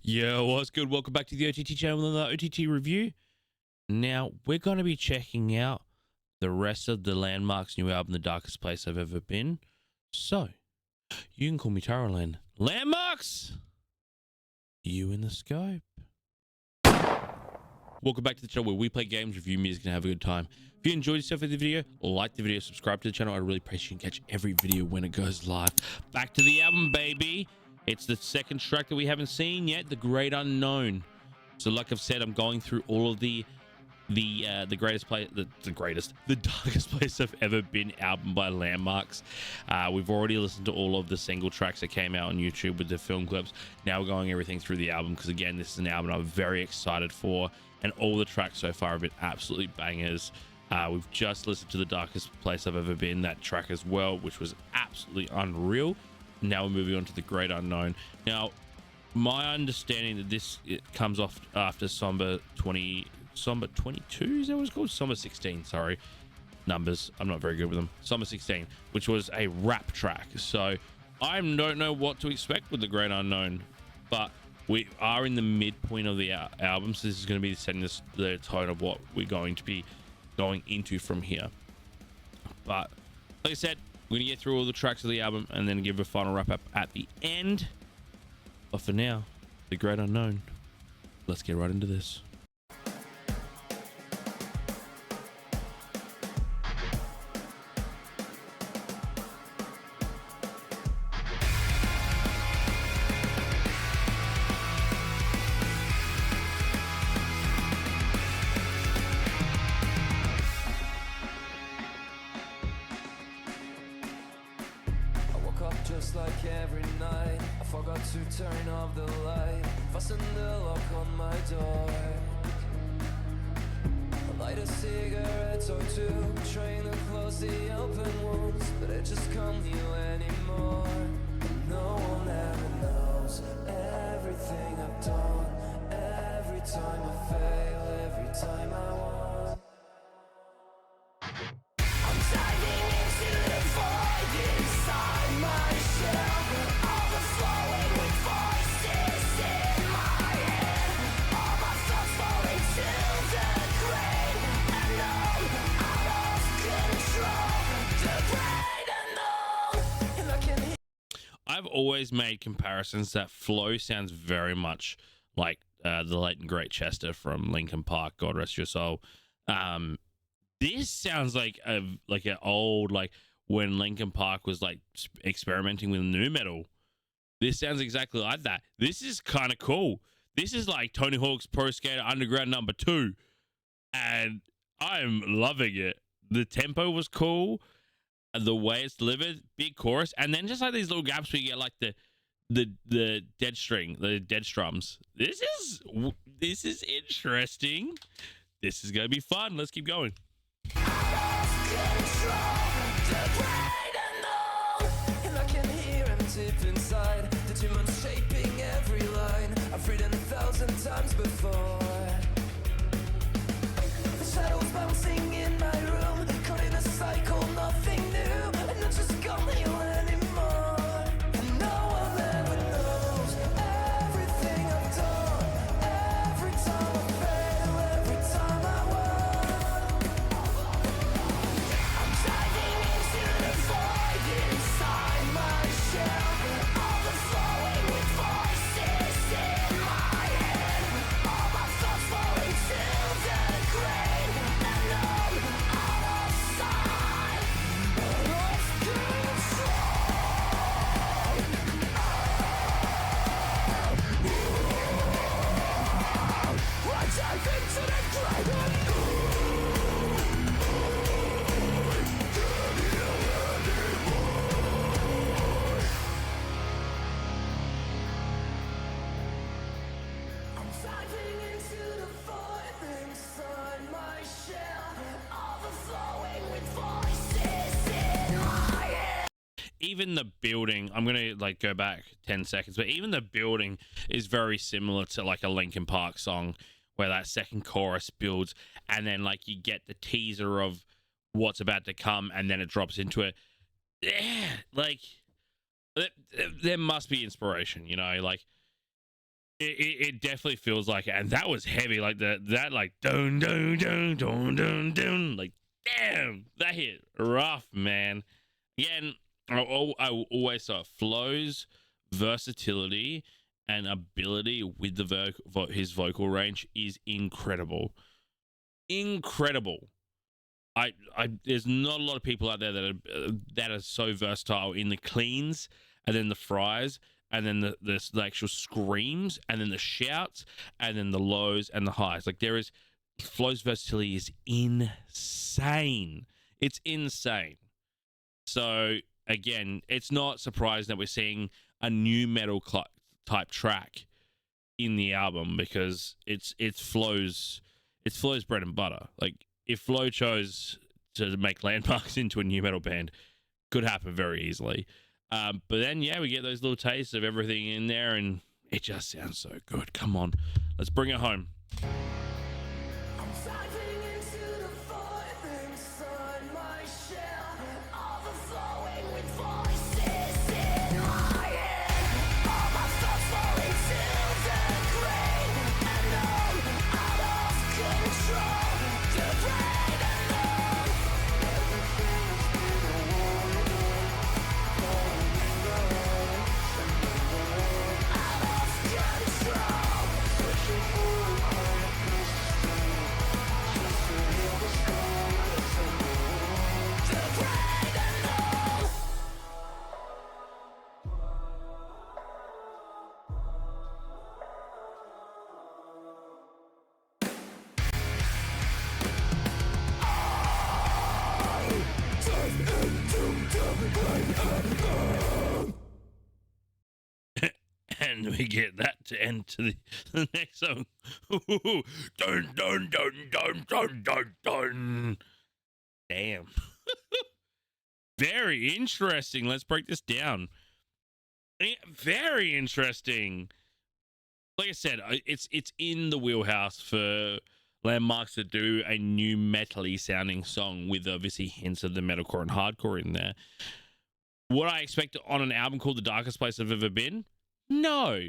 Yeah, what's good? Welcome back to the OTT channel and the OTT review. Now, we're going to be checking out the rest of the Landmvrks new album, The Darkest Place I've Ever Been. So, you can call me Turrells. Landmvrks! You in the scope. Welcome back to the channel where we play games, review music, and have a good time. If you enjoyed yourself with the video, like the video, subscribe to the channel. I really appreciate you can catch every video when it goes live. Back to the album, baby. It's the second track that we haven't seen yet, The Great Unknown. So like I've said, I'm going through all of the darkest place I've ever been album by Landmvrks. We've already listened to all of the single tracks that came out on YouTube with the film clips. Now we're going everything through the album because again, this is an album I'm very excited for, and all the tracks so far have been absolutely bangers. We've just listened to The Darkest Place I've Ever Been, that track as well, which was absolutely unreal. Now we're moving on to The Great Unknown. Now, my understanding that it comes off after Somber 22, is that what it's called? Somber 16, sorry. Numbers, I'm not very good with them. Somber 16, which was a rap track. So I don't know what to expect with The Great Unknown, but we are in the midpoint of the album, so this is going to be setting the tone of what we're going to be going into from here. But like I said, we're gonna get through all the tracks of the album and then give a final wrap up at the end. But for now, The Great Unknown. Let's get right into this. Just like every night, I forgot to turn off the light, fasten the lock on my door. I light a cigarette or two, trying to close the open wounds, but it just can't heal anymore. No one ever knows everything I've done, every time I fail, every time I won. I'm diving into the void inside my shell, overflowing with voices in my head. All my thoughts falling to the grave, and I'm out of control. The great unknown, and I can hear. I've always made comparisons that flow sounds very much like the late and great Chester from Linkin Park, God rest your soul. This sounds like an old, like when Linkin Park was like experimenting with nu metal. This sounds exactly like that. This is kind of cool. This is like Tony Hawk's Pro Skater Underground #2, and I'm loving it. The tempo was cool, the way it's delivered, big chorus, and then just like these little gaps where you get like the dead string, the dead strums. This is interesting. This is gonna be fun. Let's keep going. And I can hear him tip inside, the demons shaping every line. I've read 1,000 times before. The shadows bouncing in my room, caught in a cycle, nothing new, and I just can't heal anymore. And no one ever knows everything I've done, every time I fail, every time I won. I'm diving into the void inside my shell, overflowing with voices in my head. All my thoughts falling to the grave, and I'm out of sight, lost control. I dive into the great unknown. I'm diving into the void inside my shell, overflowing with voices in my head. Even the building, I'm gonna like go back 10 seconds, but even the building is very similar to like a Linkin Park song where that second chorus builds and then like you get the teaser of what's about to come and then it drops into it. Yeah, like there must be inspiration, you know, like It definitely feels like it, and that was heavy, like that like dun dun dun dun dun dun, like damn, that hit rough, man. Again, I always saw Flo's versatility and ability with the his vocal range is incredible, incredible. I there's not a lot of people out there that are so versatile in the cleans and then the fries and then the actual screams and then the shouts and then the lows and the highs. Like there is Flo's versatility is insane. It's insane. So again, it's not surprising that we're seeing a new metal type track in the album because it's Flo's bread and butter. Like if Flo chose to make Landmvrks into a new metal band, could happen very easily. But then yeah, we get those little tastes of everything in there, and it just sounds so good. Come on, let's bring it home. Diving into the void inside my shell, overflowing with voices in my head. All my thoughts fall into the grave, and out of control. The rain and all. Everything's been a out of control. Searching for a quiet place to stay, just to hear the scars and the rain and all. And we get that to end to the next song. Dun dun dun dun dun dun dun. Damn. Very interesting. Let's break this down. Very interesting. Like I said, it's in the wheelhouse for Landmvrks to do a new metal-y sounding song with obviously hints of the metalcore and hardcore in there. What I expect on an album called The Darkest Place I've Ever Been? No.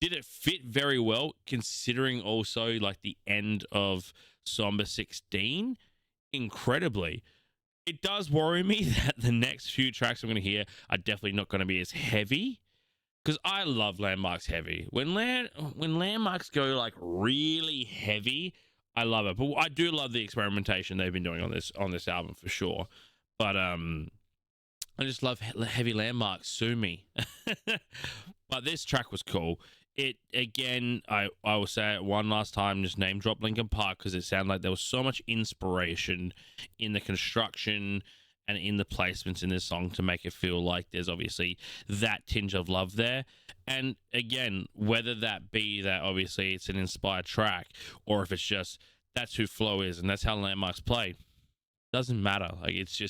Did it fit very well considering also like the end of Somber 16? Incredibly. It does worry me that the next few tracks I'm going to hear are definitely not going to be as heavy, because I love Landmvrks heavy. When Landmvrks go like really heavy, I love it. But I do love the experimentation they've been doing on this album for sure. But I just love heavy Landmvrks. Sue me. But this track was cool. It again, I will say it one last time, just name drop Linkin Park, because it sounded like there was so much inspiration in the construction and in the placements in this song to make it feel like there's obviously that tinge of love there. And again, whether that be that obviously it's an inspired track or if it's just that's who Flo is and that's how Landmvrks play, doesn't matter. Like it's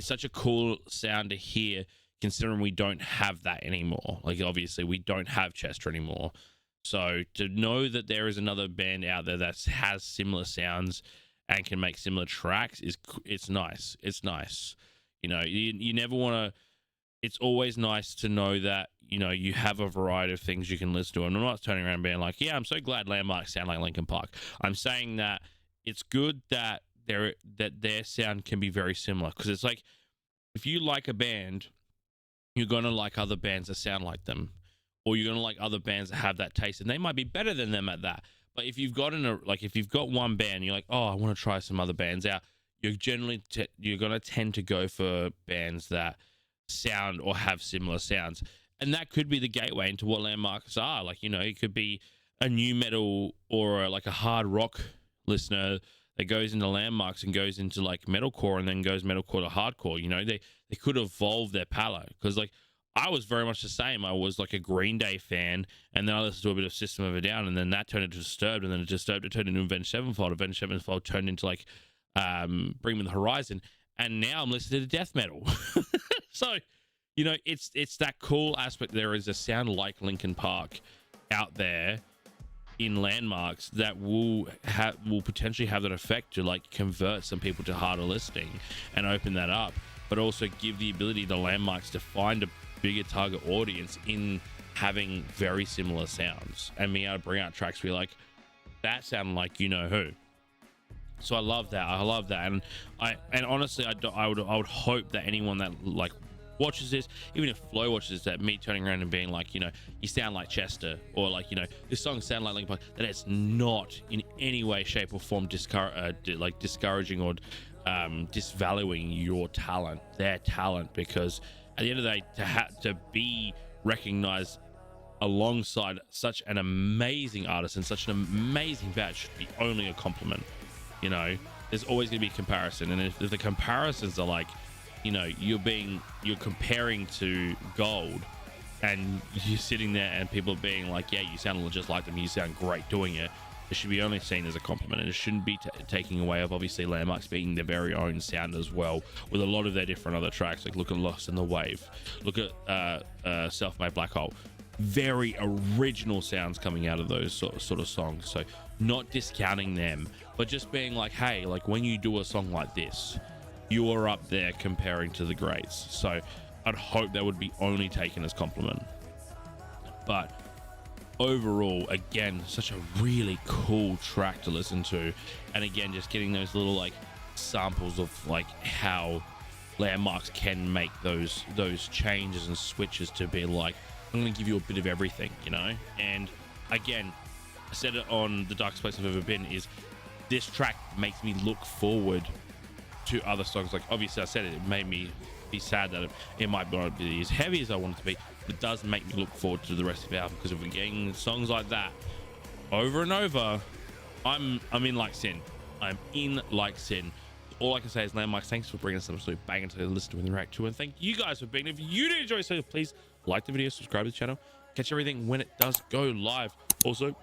such a cool sound to hear, considering we don't have that anymore. Like obviously we don't have Chester anymore. So to know that there is another band out there that has similar sounds and can make similar tracks it's nice. It's nice. You know, you never want to, it's always nice to know that, you know, you have a variety of things you can listen to. And I'm not turning around being like, yeah, I'm so glad Landmvrks sound like Linkin Park. I'm saying that it's good that their sound can be very similar, because it's like if you like a band, you're going to like other bands that sound like them, or you're going to like other bands that have that taste, and they might be better than them at that. But if you've got if you've got one band, you're like, oh, I want to try some other bands out, you're generally you're going to tend to go for bands that sound or have similar sounds, and that could be the gateway into what Landmvrks are. Like, you know, it could be a new metal or like a hard rock listener that goes into Landmvrks and goes into like metalcore and then goes metalcore to hardcore. You know, they could evolve their palette, because like I was very much the same. I was like a Green Day fan, and then I listened to a bit of System of a Down, and then that turned into Disturbed, and then Disturbed turned into Avenged Sevenfold. Avenged Sevenfold turned into like Bring Me the Horizon, and now I'm listening to death metal. So, you know, it's that cool aspect. There is a sound like Linkin Park out there in Landmvrks that will potentially have that effect to like convert some people to harder listening and open that up, but also give the ability to Landmvrks to find a bigger target audience in having very similar sounds and being able to bring out tracks where you're like, that sounded like you know who. So I love that. And honestly, I would hope that anyone that like watches this, even if Flo watches this, that me turning around and being like, you know, you sound like Chester, or like, you know, this song sound like Linkin Park, that it's not in any way, shape, or form discouraging or disvaluing your talent, their talent, because at the end of the day, to be recognized alongside such an amazing artist and such an amazing band should be only a compliment. You know, there's always going to be a comparison, and if the comparisons are like, you know, you're comparing to Gold, and you're sitting there and people are being like, yeah, you sound just like them, you sound great doing it, it should be only seen as a compliment, and it shouldn't be taking away of obviously Landmvrks being their very own sound as well, with a lot of their different other tracks. Like look at Lost in the Wave, look at Self-Made Black Hole, very original sounds coming out of those sort of songs. So not discounting them, but just being like, hey, like when you do a song like this, you are up there comparing to the greats. So I'd hope that would be only taken as compliment. But overall, again, such a really cool track to listen to, and again, just getting those little like samples of like how Landmvrks can make those changes and switches to be like, I'm going to give you a bit of everything, you know. And again, I said it on the Darkest Place I've Ever Been, is this track makes me look forward to other songs. Like obviously I said it made me be sad that it might not be as heavy as I want it to be, but it does make me look forward to the rest of the album, because if we're getting songs like that over and over, I'm in like sin. I'm in like sin. All I can say is, Landmvrks, thanks for bringing us some absolute banger to listen to and react to, and thank you guys for being. If you did enjoy yourself, please like the video, subscribe to the channel, catch everything when it does go live. Also,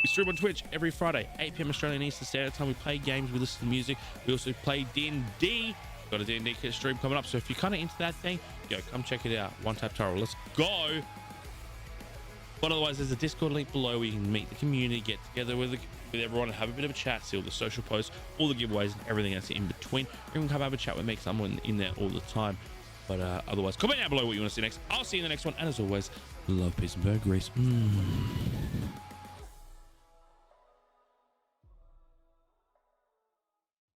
we stream on Twitch every Friday, 8 p.m. Australian Eastern Standard Time. We play games, we listen to music, we also play D&D. Got a D&D stream coming up, so if you're kind of into that thing, yo, come check it out. OneTapTurrells, let's go. But otherwise, there's a Discord link below where you can meet the community, get together with everyone, and have a bit of a chat, see all the social posts, all the giveaways, and everything that's in between. You can come have a chat with me, because I'm in there all the time. But otherwise, comment down below what you want to see next. I'll see you in the next one, and as always, love, peace, and grease.